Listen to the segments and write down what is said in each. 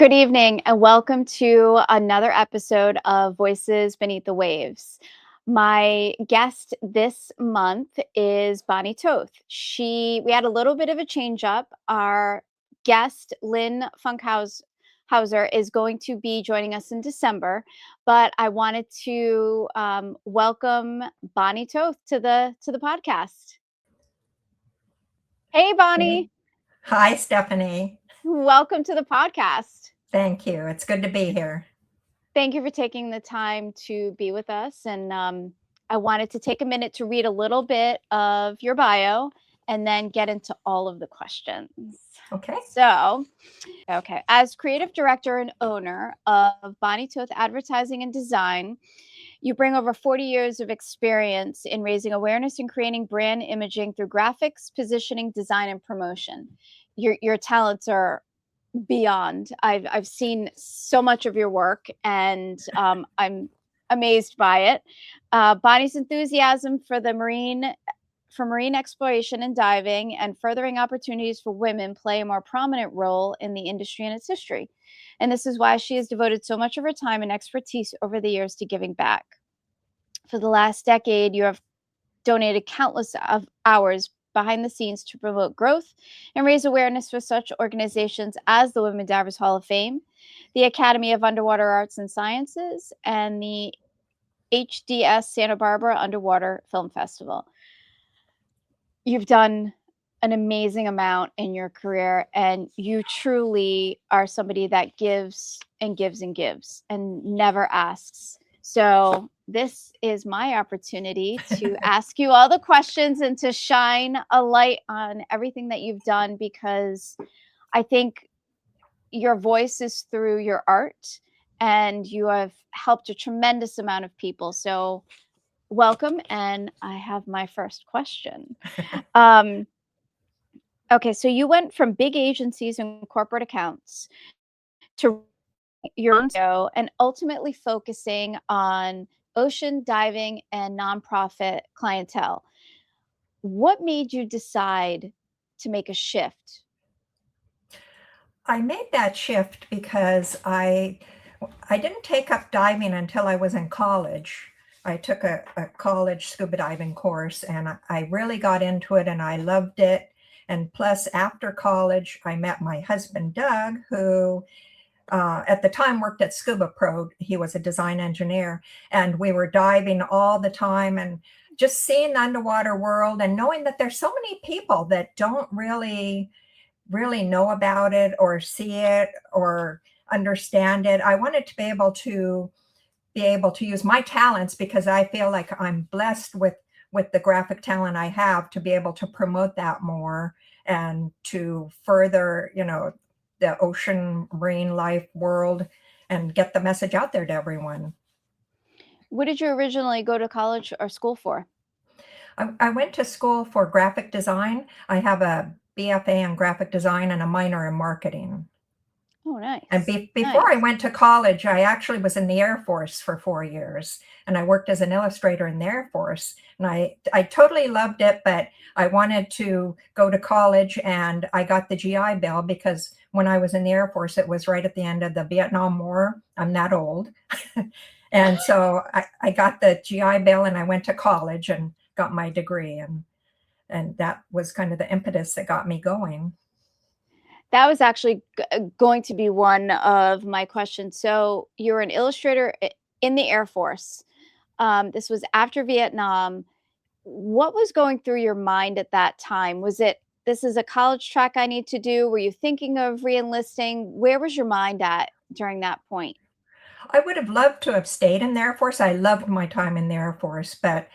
Good evening, and welcome to another episode of Voices Beneath the Waves. My guest this month is Bonnie Toth. We had a little bit of a change up. Our guest, Lynn Funkhauser, is going to be joining us in December, but I wanted to welcome Bonnie Toth to the podcast. Hey, Bonnie. Hi, Stephanie. Welcome to the podcast. Thank you. It's good to be here. Thank you for taking the time to be with us. And I wanted to take a minute to read a little bit of your bio and then get into all of the questions. Okay. As creative director and owner of Bonnie Toth Advertising and Design, you bring over 40 years of experience in raising awareness and creating brand imaging through graphics, positioning, design, and promotion. Your talents are beyond. I've seen so much of your work, and I'm amazed by it. Bonnie's enthusiasm for marine exploration and diving and furthering opportunities for women play a more prominent role in the industry and its history. And this is why she has devoted so much of her time and expertise over the years to giving back. For the last decade, you have donated countless of hours behind the scenes to promote growth and raise awareness for such organizations as the Women Divers Hall of Fame, the Academy of Underwater Arts and Sciences, and the HDS Santa Barbara Underwater Film Festival. You've done an amazing amount in your career, and you truly are somebody that gives and gives and gives and never asks. So this is my opportunity to ask you all the questions and to shine a light on everything that you've done, because I think your voice is through your art and you have helped a tremendous amount of people. So welcome. And I have my first question. Okay, so you went from big agencies and corporate accounts to your own show and ultimately focusing on ocean diving and nonprofit clientele. What made you decide to make a shift? I made that shift because I didn't take up diving until I was in college. I took a college scuba diving course, and I really got into it and I loved it. And plus, after college, I met my husband, Doug, who at the time worked at Scuba Pro. He was a design engineer, and we were diving all the time and just seeing the underwater world and knowing that there's so many people that don't really know about it or see it or understand it. I wanted to be able to use my talents, because I feel like I'm blessed with the graphic talent I have, to be able to promote that more and to further, the ocean marine life world and get the message out there to everyone. What did you originally go to college or school for? I went to school for graphic design. I have a BFA in graphic design and a minor in marketing. Oh, nice. And before I went to college, I actually was in the Air Force for 4 years, and I worked as an illustrator in the Air Force. And I totally loved it, but I wanted to go to college, and I got the GI Bill because when I was in the Air Force, it was right at the end of the Vietnam War. I'm that old. And so I got the GI Bill, and I went to college and got my degree. And that was kind of the impetus that got me going. That was actually going to be one of my questions. So you're an illustrator in the Air Force. This was after Vietnam. What was going through your mind at that time? Was it, this is a college track I need to do? Were you thinking of re-enlisting? Where was your mind at during that point? I would have loved to have stayed in the Air Force. I loved my time in the Air Force, but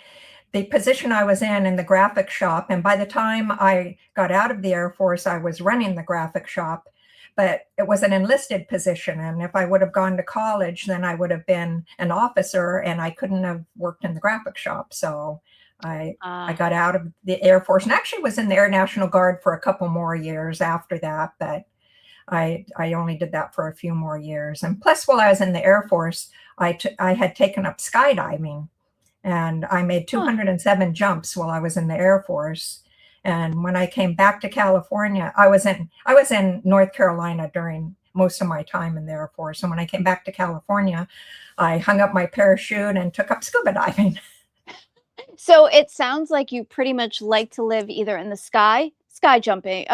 the position I was in the graphic shop, and by the time I got out of the Air Force, I was running the graphic shop, but it was an enlisted position. And if I would have gone to college, then I would have been an officer, and I couldn't have worked in the graphic shop. So I got out of the Air Force, and actually was in the Air National Guard for a couple more years after that, but I only did that for a few more years. And plus, while I was in the Air Force, I had taken up skydiving. And I made 207 jumps while I was in the Air Force. And when I came back to California, I was in North Carolina during most of my time in the Air Force. And when I came back to California, I hung up my parachute and took up scuba diving. So it sounds like you pretty much like to live either in the sky jumping,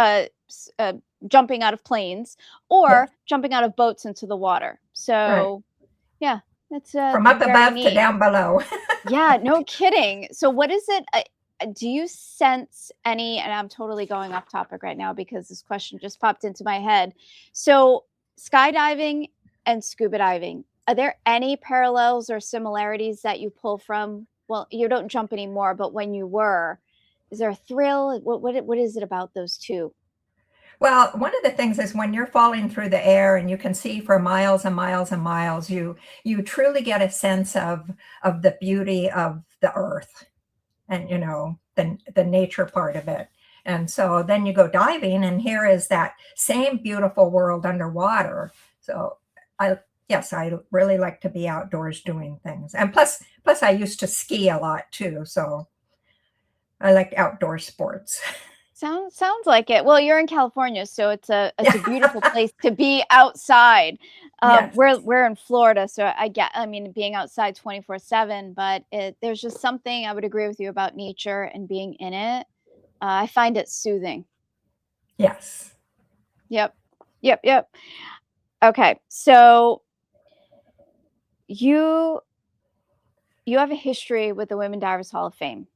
jumping out of planes, Yeah, or jumping out of boats into the water. right. So yeah, that's From up very above to neat. down below. Yeah, no kidding. So what is it? Do you sense any, and I'm totally going off topic right now because this question just popped into my head. So skydiving and scuba diving, are there any parallels or similarities that you pull from? Well, you don't jump anymore, but when you were, is there a thrill? What is it about those two? Well, one of the things is when you're falling through the air and you can see for miles and miles and miles, you truly get a sense of the beauty of the earth and the nature part of it. And so then you go diving and here is that same beautiful world underwater. So I really like to be outdoors doing things. And plus I used to ski a lot too, so I like outdoor sports. Sounds like it. Well, you're in California, so it's a beautiful Yeah. place to be outside. Yes. We're in Florida, so I mean, being outside 24/7, but there's just something I would agree with you about nature and being in it. I find it soothing. Yes. Yep. Yep, yep. Okay. So you you have a history with the Women Divers Hall of Fame.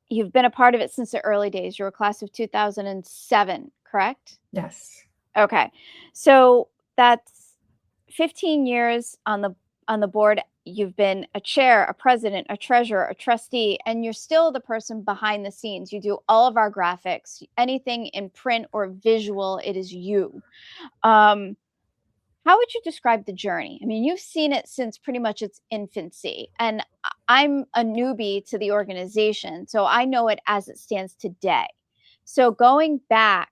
You've been a part of it since the early days. You're a class of 2007, correct? Yes. Okay. So that's 15 years on the board. You've been a chair, a president, a treasurer, a trustee, and you're still the person behind the scenes. You do all of our graphics, anything in print or visual, it is you. Um, how would you describe the journey? I mean, you've seen it since pretty much its infancy, and I'm a newbie to the organization, so I know it as it stands today. So going back,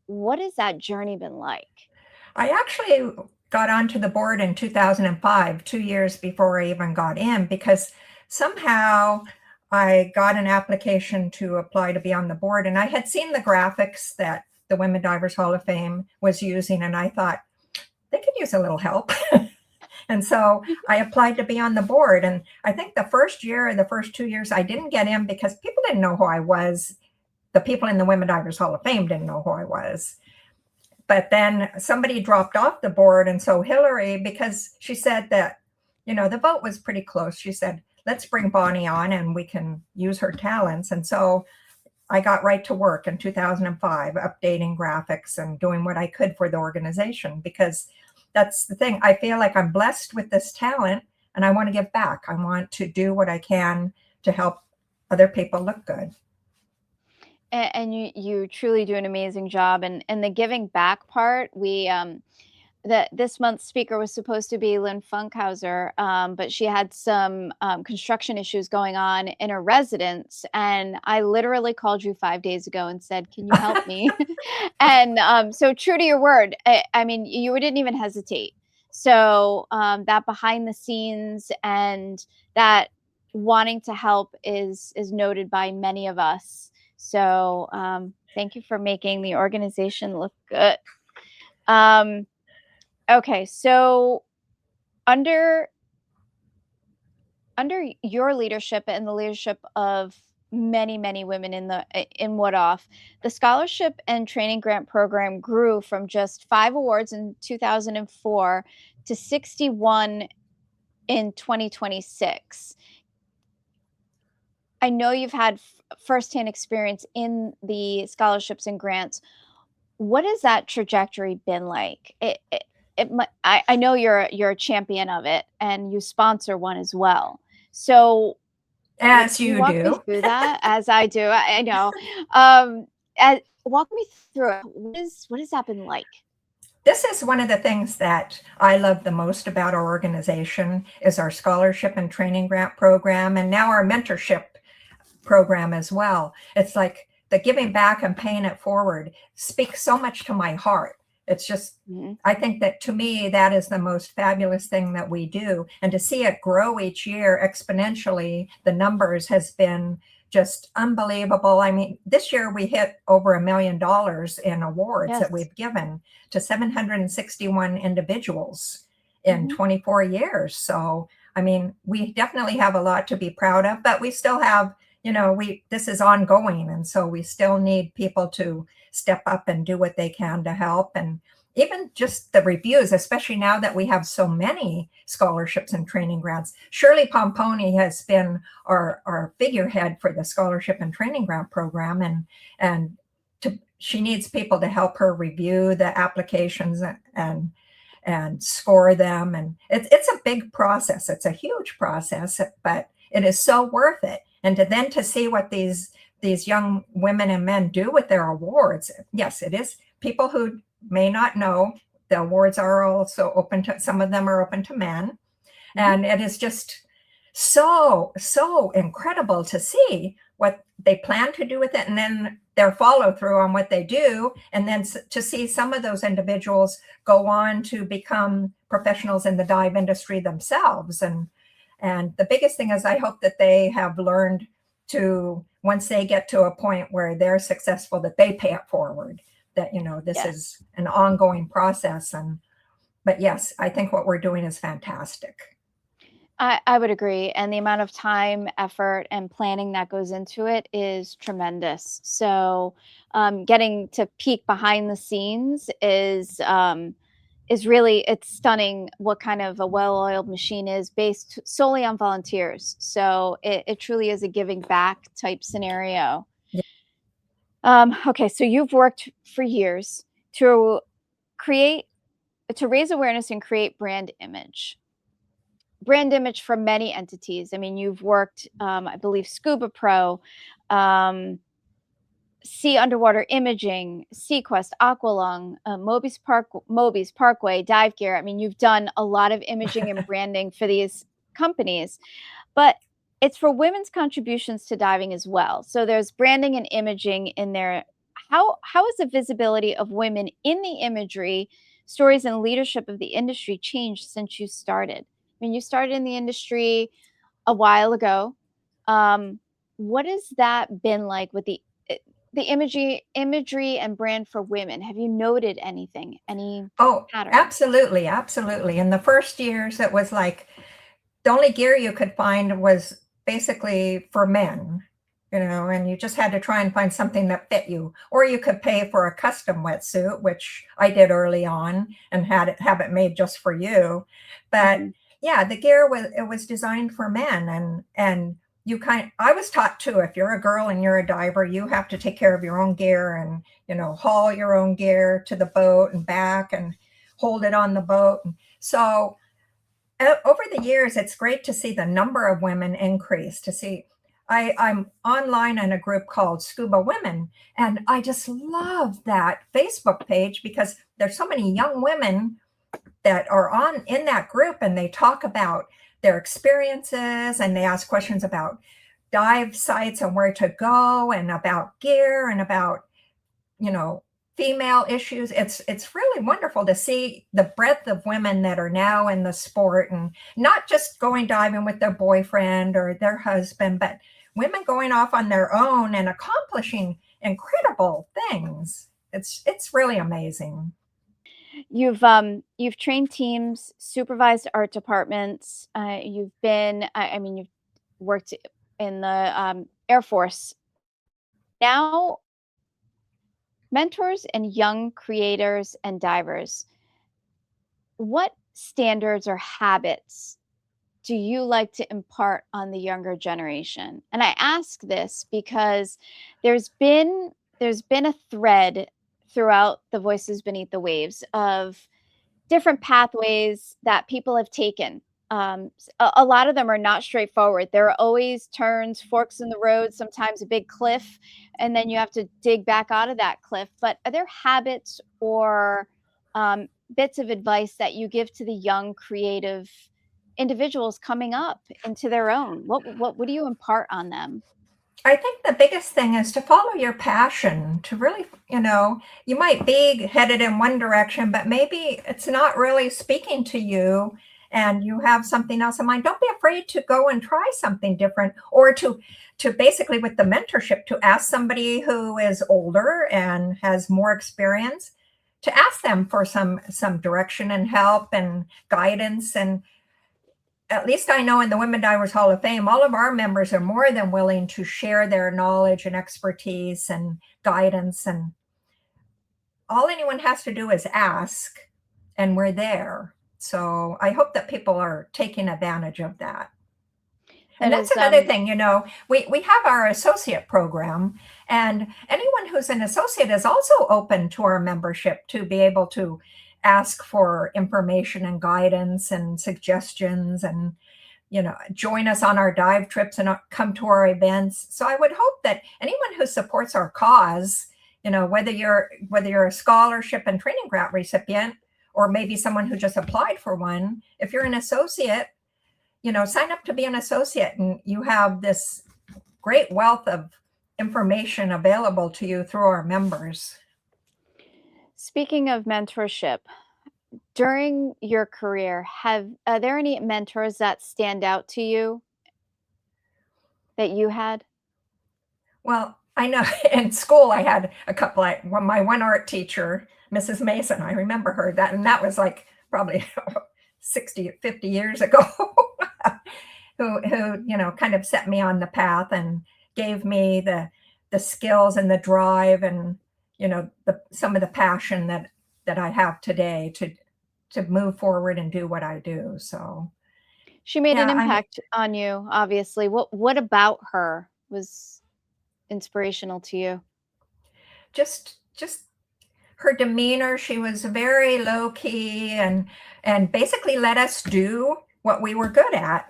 what has that journey been like? I actually got onto the board in 2005, 2 years before I even got in, because somehow I got an application to apply to be on the board. And I had seen the graphics that the Women Divers Hall of Fame was using, and I thought they could use a little help. And so I applied to be on the board. And I think the first year or the first 2 years, I didn't get in because people didn't know who I was. The people in the Women Divers Hall of Fame didn't know who I was. But then somebody dropped off the board. And so Hillary, because she said that, the vote was pretty close, she said, let's bring Bonnie on and we can use her talents. And so I got right to work in 2005, updating graphics and doing what I could for the organization, because that's the thing. I feel like I'm blessed with this talent and I want to give back. I want to do what I can to help other people look good. And you truly do an amazing job. And the giving back part, we that this month's speaker was supposed to be Lynn Funkhauser, but she had some construction issues going on in her residence, and I literally called you 5 days ago and said, "Can you help me?" And so true to your word, I mean, you didn't even hesitate. So that behind the scenes and that wanting to help is noted by many of us. So thank you for making the organization look good. Um, okay, so under under your leadership and the leadership of many women in WDHOF, the scholarship and training grant program grew from just 5 awards in 2004 to 61 in 2026. I know you've had firsthand experience in the scholarships and grants. What has that trajectory been like? I know you're a champion of it and you sponsor one as well. So As can you you walk me do. through that? As I do, I know. Walk me through it. What has that been like? This is one of the things that I love the most about our organization is our scholarship and training grant program, and now our mentorship program as well. It's like the giving back and paying it forward speaks so much to my heart. It's just, Mhm. I think that to me, that is the most fabulous thing that we do. And to see it grow each year exponentially, the numbers has been just unbelievable. I mean, this year we hit over $1 million in awards that Yes. we've given to 761 individuals in Mhm. 24 years. So, I mean, we definitely have a lot to be proud of, but we still have, this is ongoing. And so we still need people to step up and do what they can to help. And even just the reviews, especially now that we have so many scholarships and training grants. Shirley Pomponi has been our figurehead for the scholarship and training grant program, and she needs people to help her review the applications and score them. And it's a big process. It's a huge process, but it is so worth it. And to see what these young women and men do with their awards. Yes, it is people who may not know the awards are also open to, some of them are open to men. Mhm. And it is just so incredible to see what they plan to do with it, and then their follow through on what they do. And then to see some of those individuals go on to become professionals in the dive industry themselves. And the biggest thing is I hope that they have learned to, once they get to a point where they're successful, that they pay it forward, that, this Yes. is an ongoing process. But yes, I think what we're doing is fantastic. I would agree, and the amount of time, effort, and planning that goes into it is tremendous. So, getting to peek behind the scenes is really it's stunning what kind of a well-oiled machine is based solely on volunteers. So it truly is a giving back type scenario. Yeah. Okay, so you've worked for years to create to raise awareness and create brand image for many entities. I mean, you've worked, I believe, Scuba Pro, um, Sea Underwater Imaging, Sequest, Aqualung, Moby's Parkway, Dive Gear. I mean, you've done a lot of imaging and branding for these companies, but it's for women's contributions to diving as well. So there's branding and imaging in there. How has the visibility of women in the imagery, stories, and leadership of the industry changed since you started? I mean, you started in the industry a while ago. Um, what has that been like with the imagery and brand for women? Have you noted anything, any Oh, patterns? absolutely, absolutely. In the first years, it was like the only gear you could find was basically for men, and you just had to try and find something that fit you. Or you could pay for a custom wetsuit, which I did early on and have it made just for you. But Mhm. yeah, the gear was designed for men, and I was taught too, if you're a girl and you're a diver, you have to take care of your own gear and, haul your own gear to the boat and back and hold it on the boat. And so over the years, it's great to see the number of women increase. I'm online in a group called Scuba Women, and I just love that Facebook page because there's so many young women that are on in that group, and they talk about their experiences and they ask questions about dive sites and where to go and about gear and about you know female issues. It's really wonderful to see the breadth of women that are now in the sport, and not just going diving with their boyfriend or their husband, but women going off on their own and accomplishing incredible things. It's really amazing. You've trained teams, supervised art departments. I mean, you've worked in the Air Force. Now, mentors and young creators and divers. What standards or habits do you like to impart on the younger generation? And I ask this because there's been a thread throughout the Voices Beneath the Waves of different pathways that people have taken. A lot of them are not straightforward. There are always turns, forks in the road, sometimes a big cliff, and then you have to dig back out of that cliff. But are there habits or bits of advice that you give to the young, creative individuals coming up into their own? What do you impart on them? I think the biggest thing is to follow your passion, to really, you might be headed in one direction, but maybe it's not really speaking to you. and you have something else in mind, don't be afraid to go and try something different, or to basically, with the mentorship, to ask somebody who is older and has more experience, to ask them for some direction and help and guidance. And at least I know in the Women Divers Hall of Fame, all of our members are more than willing to share their knowledge and expertise and guidance. And all anyone has to do is ask, and we're there. So I hope that people are taking advantage of that. And that's another thing, we have our associate program, and anyone who's an associate is also open to our membership to be able to ask for information and guidance and suggestions, and join us on our dive trips and come to our events. So I would hope that anyone who supports our cause, whether you're a scholarship and training grant recipient, or maybe someone who just applied for one, if you're an associate, sign up to be an associate, and you have this great wealth of information available to you through our members. Speaking of mentorship, during your career, are there any mentors that stand out to you that you had? Well, I know in school I had a couple. My one art teacher, Mrs. Mason, I remember her, and that was like probably 50 years ago, who kind of set me on the path and gave me the skills and the drive, and some of the passion that I have today to move forward and do what I do. So she made an impact on you, obviously. What about her was inspirational to you? Just her demeanor. She was very low key and basically let us do what we were good at.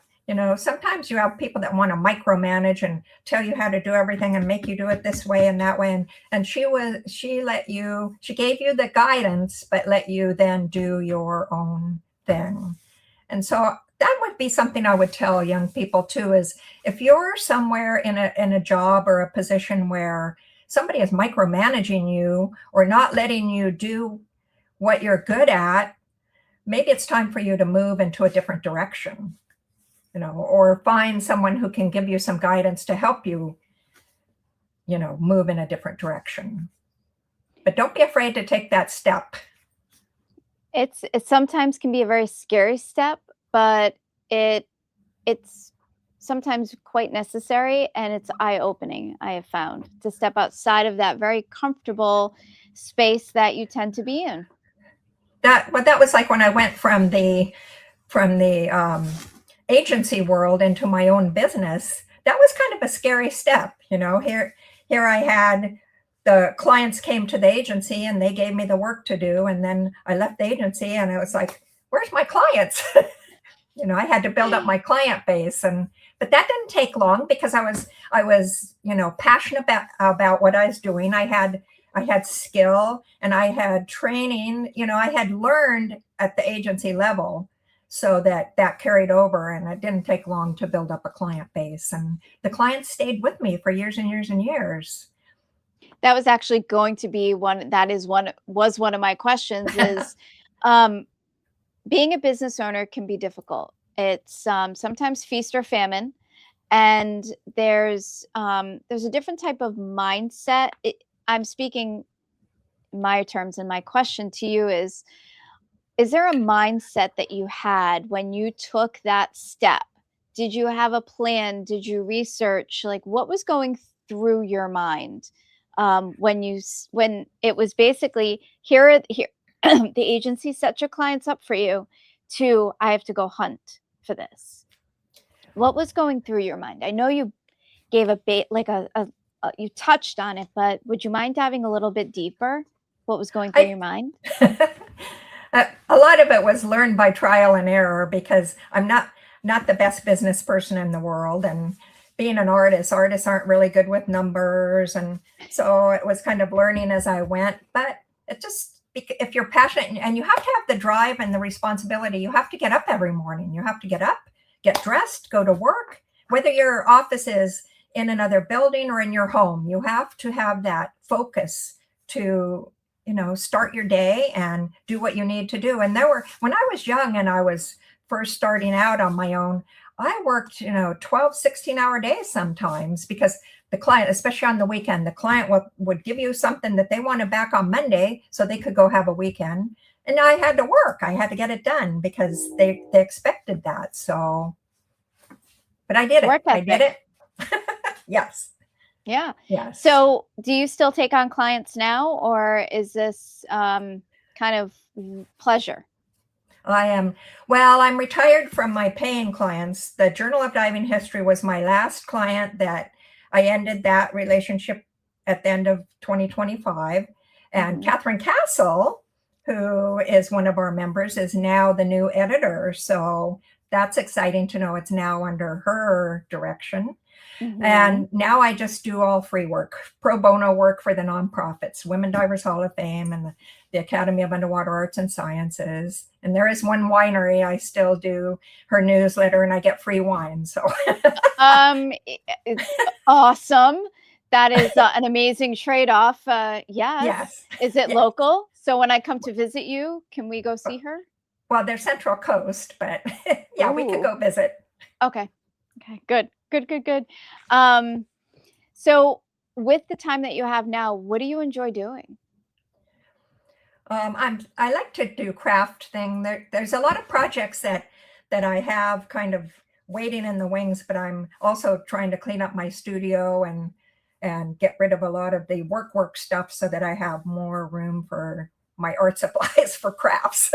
Sometimes you have people that want to micromanage and tell you how to do everything and make you do it this way and that way. And she gave you the guidance, but let you then do your own thing. And so that would be something I would tell young people too, is if you're somewhere in a job or a position where somebody is micromanaging you or not letting you do what you're good at, maybe it's time for you to move into a different direction, or find someone who can give you some guidance to help you, move in a different direction. But don't be afraid to take that step. It sometimes can be a very scary step, but it's sometimes quite necessary, and it's eye-opening, I have found, to step outside of that very comfortable space that you tend to be in. That was like when I went from the agency world into my own business. That was kind of a scary step. Here I had the clients came to the agency and they gave me the work to do, and then I left the agency and it was like, where's my clients? I had to build up my client base, but that didn't take long because I was passionate about what I was doing. I had skill and I had training. I had learned at the agency level, so that carried over, and it didn't take long to build up a client base, and the clients stayed with me for years and years and years. That was actually going to be one of my questions is being a business owner can be difficult. It's sometimes feast or famine, and there's a different type of mindset. I'm speaking my terms, and my question to you is there a mindset that you had when you took that step? Did you have a plan? Did you research? Like, what was going through your mind when it was basically here the agency set your clients up for you to, I have to go hunt for this? What was going through your mind? I know you gave you touched on it, but would you mind diving a little bit deeper? What was going through your mind? A lot of it was learned by trial and error, because I'm not the best business person in the world, and being an artists aren't really good with numbers, and so it was kind of learning as I went. But if you're passionate, and you have to have the drive and the responsibility, you have to get up every morning. You have to get up, get dressed, go to work, whether your office is in another building or in your home. You have to have that focus to start your day and do what you need to do. And when I was young and I was first starting out on my own, I worked, 12, 16-hour days sometimes, because the client, especially on the weekend, the client would give you something that they wanted back on Monday so they could go have a weekend. And I had to work. I had to get it done because they expected that. So, but I did it. Work I did ethic. it. Yes. Yeah. Yes. So do you still take on clients now, or is this kind of pleasure? I'm retired from my paying clients. The Journal of Diving History was my last client that I ended that relationship at the end of 2025. And Catherine Castle, who is one of our members, is now the new editor. So that's exciting to know it's now under her direction. And now I just do all free work, pro bono work for the nonprofits, Women Divers Hall of Fame and the Academy of Underwater Arts and Sciences. And there is one winery I still do her newsletter, and I get free wine. So it's awesome. That is an amazing trade-off. Yes. Yes. Is it Yes. local? So when I come to visit you, can we go see her? Well, they're Central Coast, but yeah, we could go visit. Okay. Okay. Good. Good. Good. Good. So with the time that you have now, what do you enjoy doing? I like to do craft thing. There's a lot of projects that I have kind of waiting in the wings, but I'm also trying to clean up my studio and get rid of a lot of the work stuff so that I have more room for my art supplies for crafts.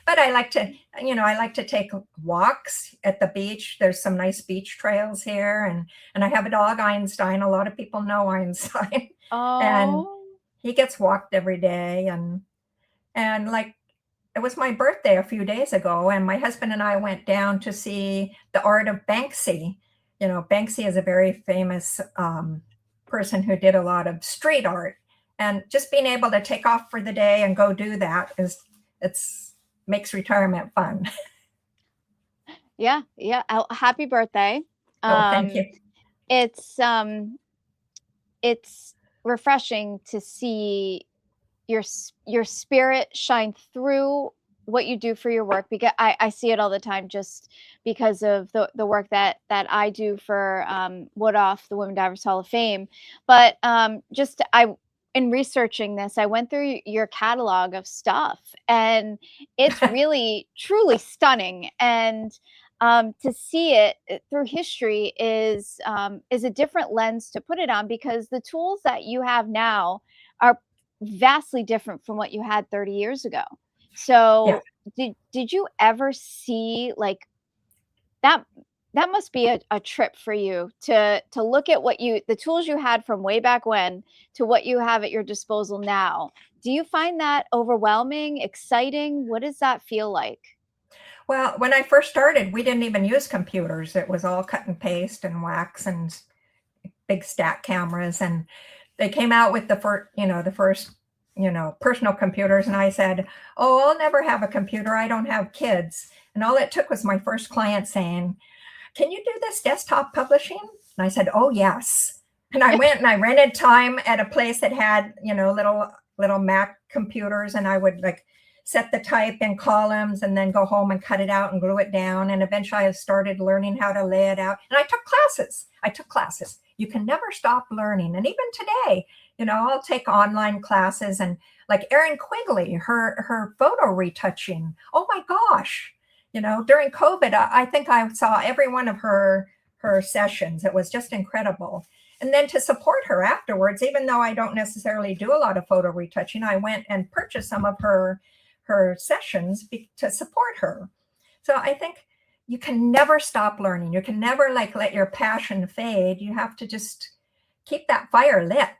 But I like to take walks at the beach. There's some nice beach trails here, and I have a dog, Einstein. A lot of people know Einstein. And he gets walked every day. And like, it was my birthday a few days ago, and my husband and I went down to see the art of Banksy. Banksy is a very famous person who did a lot of street art. And just being able to take off for the day and go do that makes retirement fun. Yeah. Yeah. Happy birthday. Oh, thank you. It's refreshing to see your spirit shine through what you do for your work, because I see it all the time, just because of the work that I do for WDHOF, the Women Divers Hall of Fame. But in researching this, I went through your catalog of stuff, and it's really truly stunning. And to see it through history is a different lens to put it on, because the tools that you have now are vastly different from what you had 30 years ago. So did you ever see, like, that must be a trip for you to look at the tools you had from way back when to what you have at your disposal now. Do you find that overwhelming, exciting? What does that feel like? Well, when I first started, we didn't even use computers. It was all cut and paste and wax and big stack cameras. And they came out with the first personal computers. And I said, oh, I'll never have a computer. I don't have kids. And all it took was my first client saying, can you do this desktop publishing? And I said, oh, yes. And I went and I rented time at a place that had, little Mac computers. And I would set the type in columns and then go home and cut it out and glue it down. And eventually I started learning how to lay it out. And I took classes. You can never stop learning. And even today, I'll take online classes, and like Erin Quigley, her photo retouching. Oh my gosh. During COVID, I think I saw every one of her sessions. It was just incredible. And then to support her afterwards, even though I don't necessarily do a lot of photo retouching, I went and purchased some of her sessions to support her. So I think you can never stop learning. You can never let your passion fade. You have to just keep that fire lit.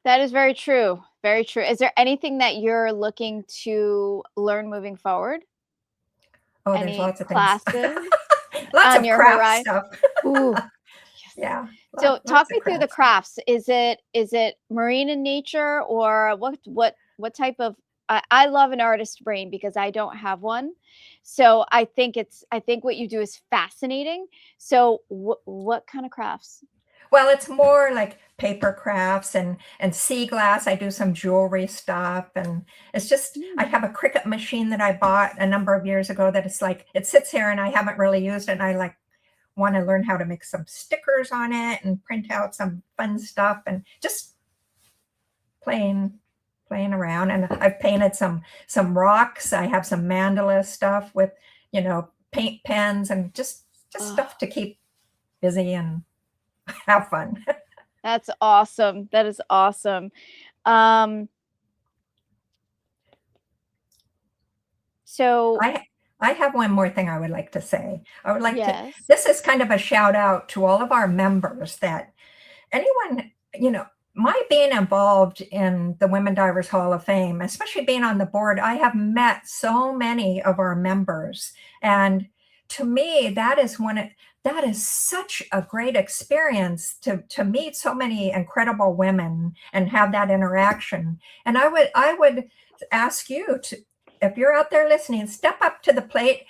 That is very true. Very true. Is there anything that you're looking to learn moving forward? Oh, there's lots of classes things. Lots of craft stuff. Ooh. Yeah. So talk me through the crafts. Is it marine in nature, or what type of? I love an artist brain because I don't have one. So I think what you do is fascinating. So what kind of crafts? Well, it's more like paper crafts and sea glass. I do some jewelry stuff, and it's just I have a Cricut machine that I bought a number of years ago that it's like it sits here and I haven't really used it, and I like want to learn how to make some stickers on it and print out some fun stuff and just playing around. And I've painted some rocks. I have some mandala stuff with, paint pens and just stuff to keep busy and have fun. That's awesome. That is awesome. So I have one more thing I would like to say. I would like yes. this is kind of a shout out to all of our members, that anyone, my being involved in the Women Divers Hall of Fame, especially being on the board, I have met so many of our members. And to me, that is such a great experience to meet so many incredible women and have that interaction. And I would ask you to, if you're out there listening, step up to the plate,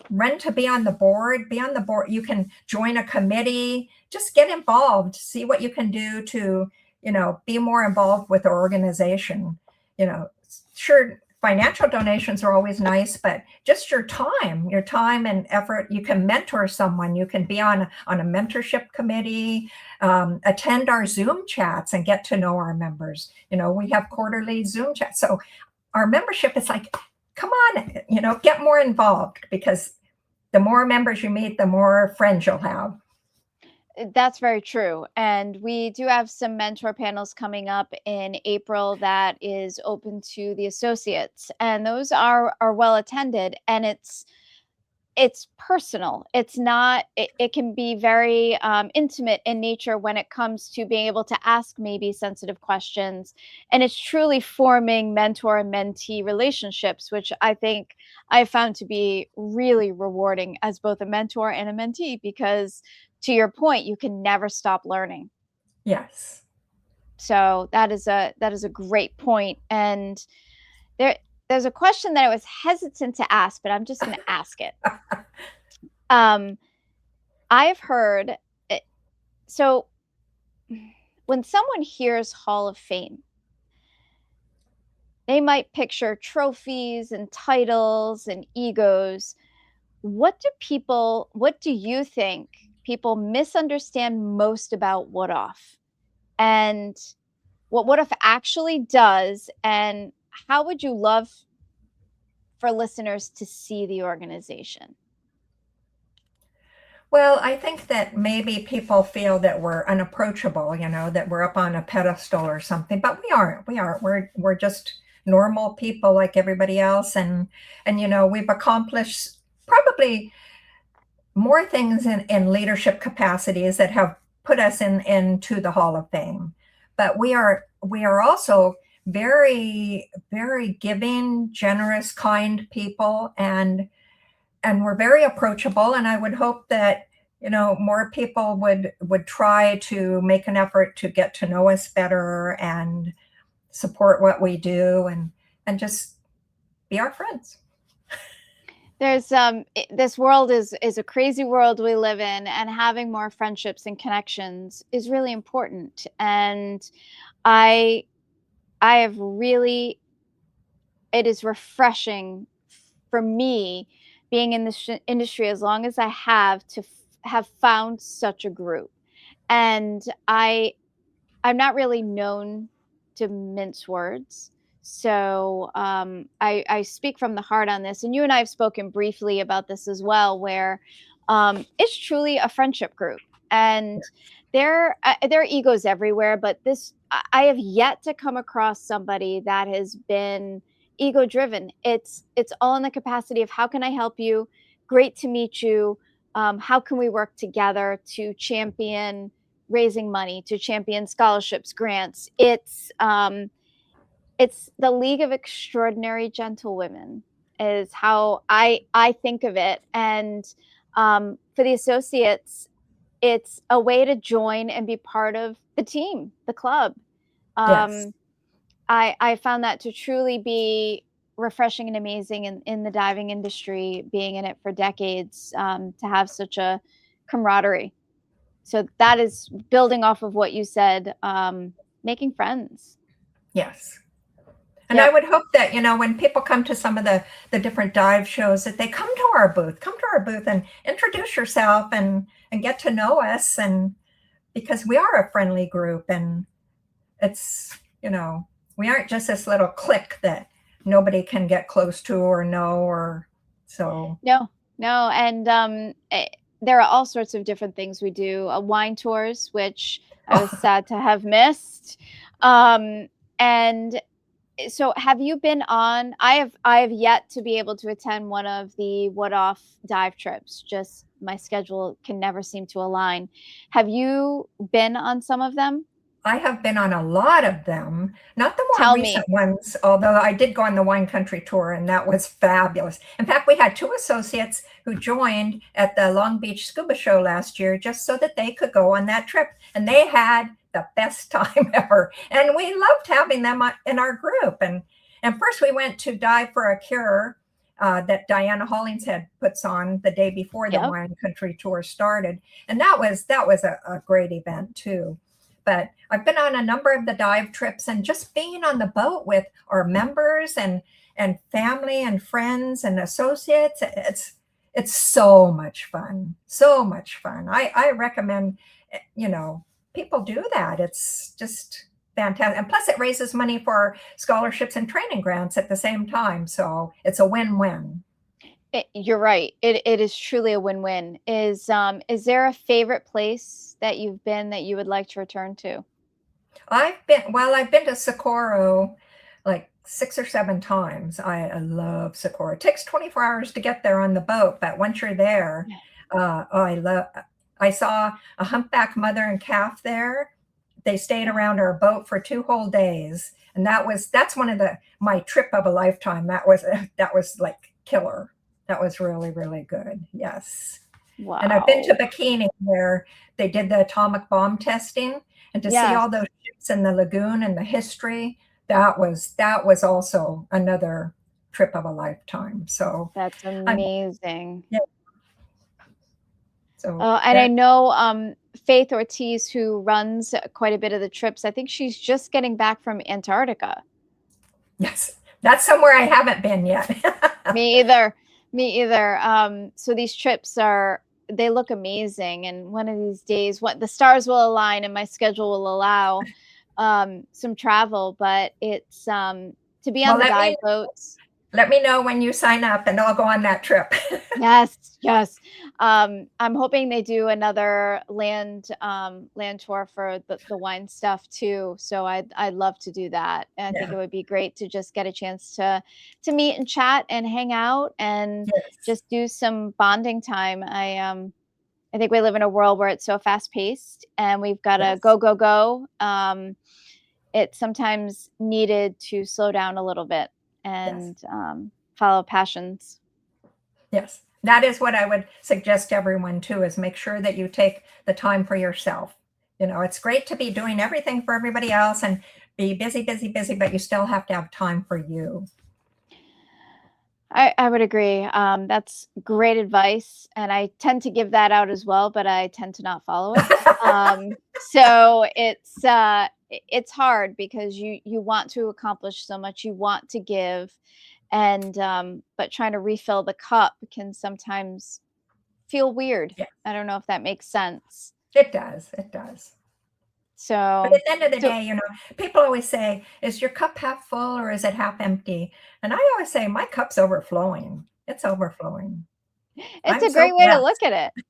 run to be on the board, You can join a committee, just get involved, see what you can do to, be more involved with the organization. Sure, financial donations are always nice, but just your time and effort. You can mentor someone, you can be on a mentorship committee, attend our Zoom chats and get to know our members. We have quarterly Zoom chats. So our membership is like, come on, get more involved, because the more members you meet, the more friends you'll have. That's very true. And we do have some mentor panels coming up in April that is open to the associates. And those are well attended, and it's personal. It's not, it can be very intimate in nature when it comes to being able to ask maybe sensitive questions. And it's truly forming mentor and mentee relationships, which I think I found to be really rewarding as both a mentor and a mentee, because to your point, you can never stop learning. Yes. So that is a great point. And there's a question that I was hesitant to ask, but I'm just going to ask it. I've heard so when someone hears Hall of Fame, they might picture trophies and titles and egos. What do you think people misunderstand most about WDHOF, and what WDHOF actually does, and how would you love for listeners to see the organization? Well, I think that maybe people feel that we're unapproachable, that we're up on a pedestal or something, but we aren't. We're just normal people like everybody else. And we've accomplished probably more things in leadership capacities that have put us into the Hall of Fame. But we are also very, very giving, generous, kind people, and we're very approachable. And I would hope that more people would try to make an effort to get to know us better and support what we do, and just be our friends. There's this world is a crazy world we live in, and having more friendships and connections is really important. And I have really, it is refreshing for me, being in this industry as long as I have, to have found such a group. And I'm not really known to mince words. So I speak from the heart on this. And you and I have spoken briefly about this as well, where it's truly a friendship group. And there are egos everywhere, but I have yet to come across somebody that has been ego driven. It's all in the capacity of, how can I help you? Great to meet you. How can we work together to champion raising money, to champion scholarships, grants? It's the League of Extraordinary Gentlewomen is how I think of it. And for the associates, it's a way to join and be part of the team, the club. Yes. I found that to truly be refreshing and amazing in the diving industry, being in it for decades, to have such a camaraderie. So that is building off of what you said, making friends. Yes. And I Yep. would hope that, when people come to some of the different dive shows, that they come to our booth and introduce yourself and get to know us. And because we are a friendly group, and it's, we aren't just this little clique that nobody can get close to or know, or so. No, no. And there are all sorts of different things we do. Wine tours, which I was sad to have missed. And so have you been on, I have yet to be able to attend one of the WDHOF dive trips. Just my schedule can never seem to align. Have you been on some of them? I have been on a lot of them, not the more Tell me. recent ones, although I did go on the wine country tour, and that was fabulous. In fact, we had two associates who joined at the Long Beach Scuba Show last year just so that they could go on that trip. And they had the best time ever. And we loved having them in our group. And first we went to Dive for a Cure, that Diana Hollingshead puts on the day before the Yep. wine country tour started. And that was a great event too. But I've been on a number of the dive trips, and just being on the boat with our members and family and friends and associates, it's so much fun. So much fun. I recommend, people do that. It's just fantastic. And plus it raises money for scholarships and training grants at the same time. So it's a win-win. You're right. It is truly a win-win. Is there a favorite place that you've been that you would like to return to? I've been to Socorro like 6 or 7 times. I love Socorro. It takes 24 hours to get there on the boat, but once you're there, I saw a humpback mother and calf there. They stayed around our boat for 2 whole days. And that's one of my trip of a lifetime. That was like killer. That was really, really good. Yes. Wow. And I've been to Bikini where they did the atomic bomb testing, and to see all those ships in the lagoon and the history, that was also another trip of a lifetime. So That's amazing. Yeah. So and I know Faith Ortiz, who runs quite a bit of the trips. I think she's just getting back from Antarctica. Yes, that's somewhere I haven't been yet. Me either. Me either. So these trips they look amazing. And one of these days, the stars will align and my schedule will allow some travel. But it's to be on the dive boats. Let me know when you sign up and I'll go on that trip. Yes, yes. I'm hoping they do another land tour for the wine stuff too. So I'd love to do that. And I think it would be great to just get a chance to meet and chat and hang out and just do some bonding time. I think we live in a world where it's so fast paced and we've got to go, go, go. It's sometimes needed to slow down a little bit and follow passions. Yes, that is what I would suggest to everyone too, is make sure that you take the time for yourself. It's great to be doing everything for everybody else and be busy, busy, busy, but you still have to have time for you. I would agree. That's great advice. And I tend to give that out as well, but I tend to not follow it. So it's hard because you want to accomplish so much, you want to give, and but trying to refill the cup can sometimes feel weird. I don't know if that makes sense. It does. So but at the end of the day, people always say, is your cup half full or is it half empty? And I always say my cup's overflowing. It's overflowing. It's a great way to look at it.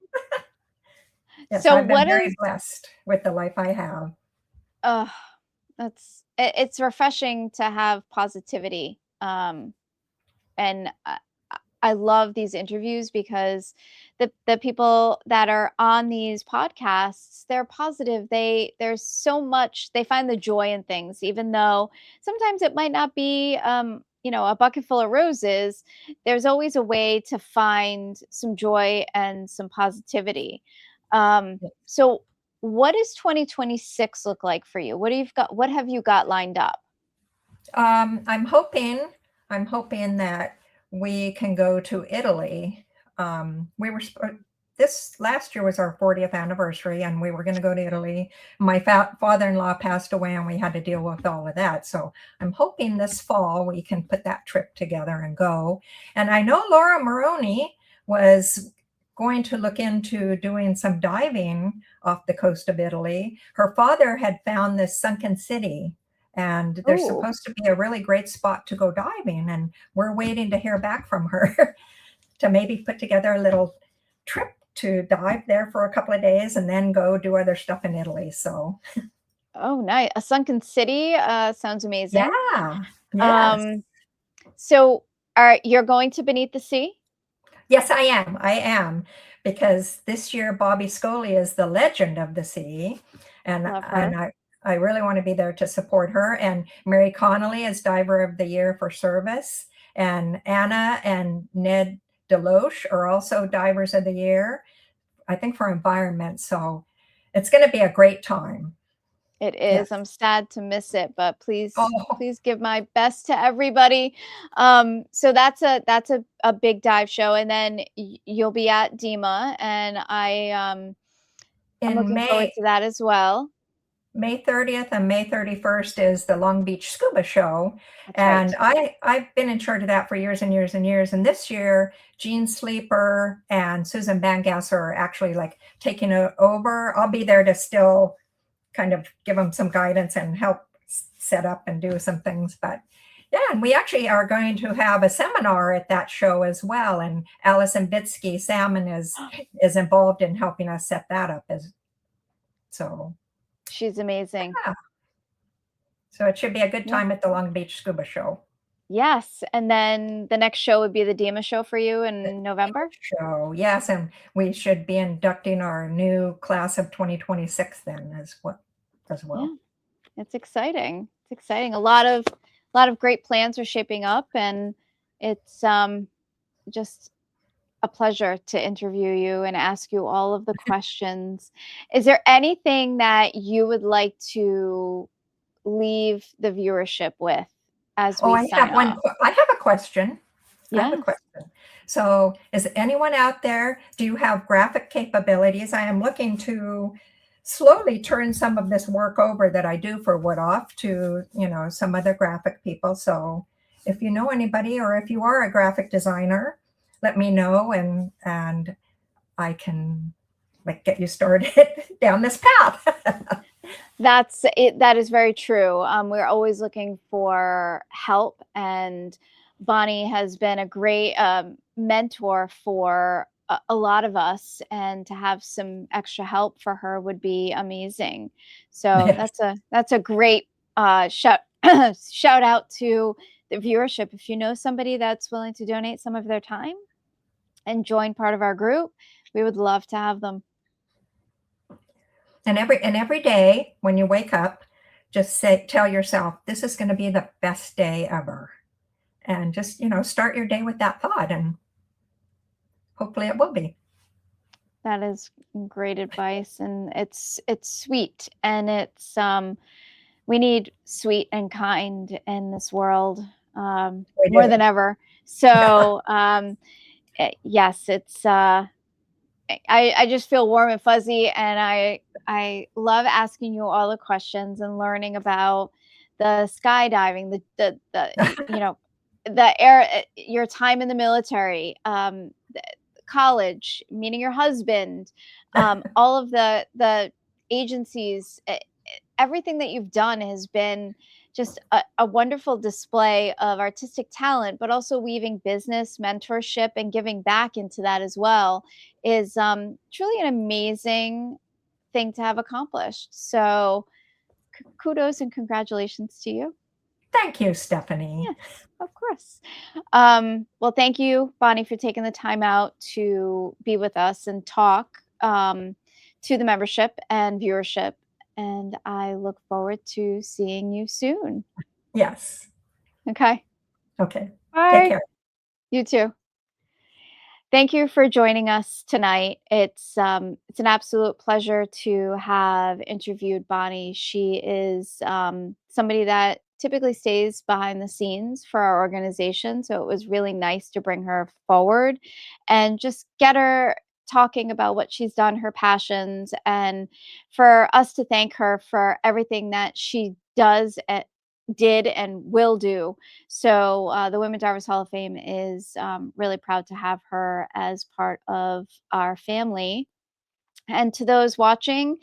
Yes, so I've been very blessed with the life I have. Oh, it's refreshing to have positivity. And I love these interviews because the people that are on these podcasts, they're positive. There's so much, they find the joy in things, even though sometimes it might not be, a bucket full of roses. There's always a way to find some joy and some positivity. So what does 2026 look like for you? What have you got lined up? I'm hoping that we can go to Italy. this last year was our 40th anniversary, and we were going to go to Italy. My father-in-law passed away, and we had to deal with all of that. So I'm hoping this fall we can put that trip together and go. And I know Laura Moroni was going to look into doing some diving off the coast of Italy. Her father had found this sunken city, and there's Oh, supposed to be a really great spot to go diving, and we're waiting to hear back from her to maybe put together a little trip to dive there for a couple of days and then go do other stuff in Italy. So oh, nice. A sunken city sounds amazing. yeah, yes. Um, so you're going to Beneath the Sea? Yes, I am. I am, because this year Bobby Scully is the legend of the sea, and Love and her. I really want to be there to support her. And Mary Connolly is Diver of the Year for service, and Anna and Ned Deloche are also Divers of the Year, I think, for environment. So it's going to be a great time. It Yes. is. I'm sad to miss it, but Oh, please give my best to everybody. So that's a big dive show, and then you'll be at DEMA, and I'm in looking forward May, to that as well. May 30th and May 31st is the Long Beach Scuba Show. That's right. And I've been in charge of that for years and years and years. And this year, Jean Sleeper and Susan Bangasser are actually like taking it over. I'll be there to still kind of give them some guidance and help set up and do some things. But yeah, and we actually are going to have a seminar at that show as well. And Allison Bitsky Salmon is involved in helping us set that up as so. She's amazing. Yeah. So it should be a good Yeah. time at the Long Beach Scuba Show. Yes, and then the next show would be the DEMA show for you The in November? show, yes, and we should be inducting our new class of 2026 then as Yeah, well. it's exciting. It's exciting. A lot of great plans are shaping up, and it's just a pleasure to interview you and ask you all of the questions. Is there anything that you would like to leave the viewership with as Oh, we sign off? I have a question. I have a Yes. question. So, is anyone out there, do you have graphic capabilities? I am looking to slowly turn some of this work over that I do for WDHOF to, some other graphic people. So, if you know anybody or if you are a graphic designer, let me know and I can like get you started down this path. That's it. That is very true. We're always looking for help, and Bonnie has been a great mentor for a lot of us, and to have some extra help for her would be amazing. So Yes. that's a great shout shout out to the viewership. If you know somebody that's willing to donate some of their time and join part of our group, we would love to have them. And every day when you wake up, just tell yourself, this is going to be the best day ever. And just, start your day with that thought, and hopefully it will be. That is great advice, and it's sweet, and it's we need sweet and kind in this world We more than do. ever. So yes, it's I just feel warm and fuzzy, and I love asking you all the questions and learning about the skydiving, the the air, your time in the military, college, meeting your husband, all of the agencies, everything that you've done has been just a wonderful display of artistic talent, but also weaving business, mentorship, and giving back into that as well is truly an amazing thing to have accomplished. So kudos and congratulations to you. Thank you, Stephanie. Yes, of course. Well, thank you, Bonnie, for taking the time out to be with us and talk to the membership and viewership. And I look forward to seeing you soon. Yes. Okay. Okay. Take Bye. care. You too. Thank you for joining us tonight. It's an absolute pleasure to have interviewed Bonnie. She is somebody that typically stays behind the scenes for our organization, so it was really nice to bring her forward and just get her talking about what she's done, her passions, and for us to thank her for everything that she does, did, and will do. So the Women Drivers Hall of Fame is really proud to have her as part of our family. And to those watching,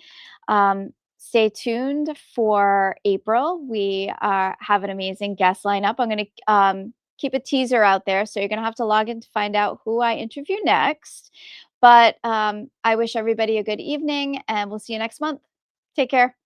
stay tuned for April. We have an amazing guest lineup. I'm going to keep a teaser out there. So you're going to have to log in to find out who I interview next. But I wish everybody a good evening, and we'll see you next month. Take care.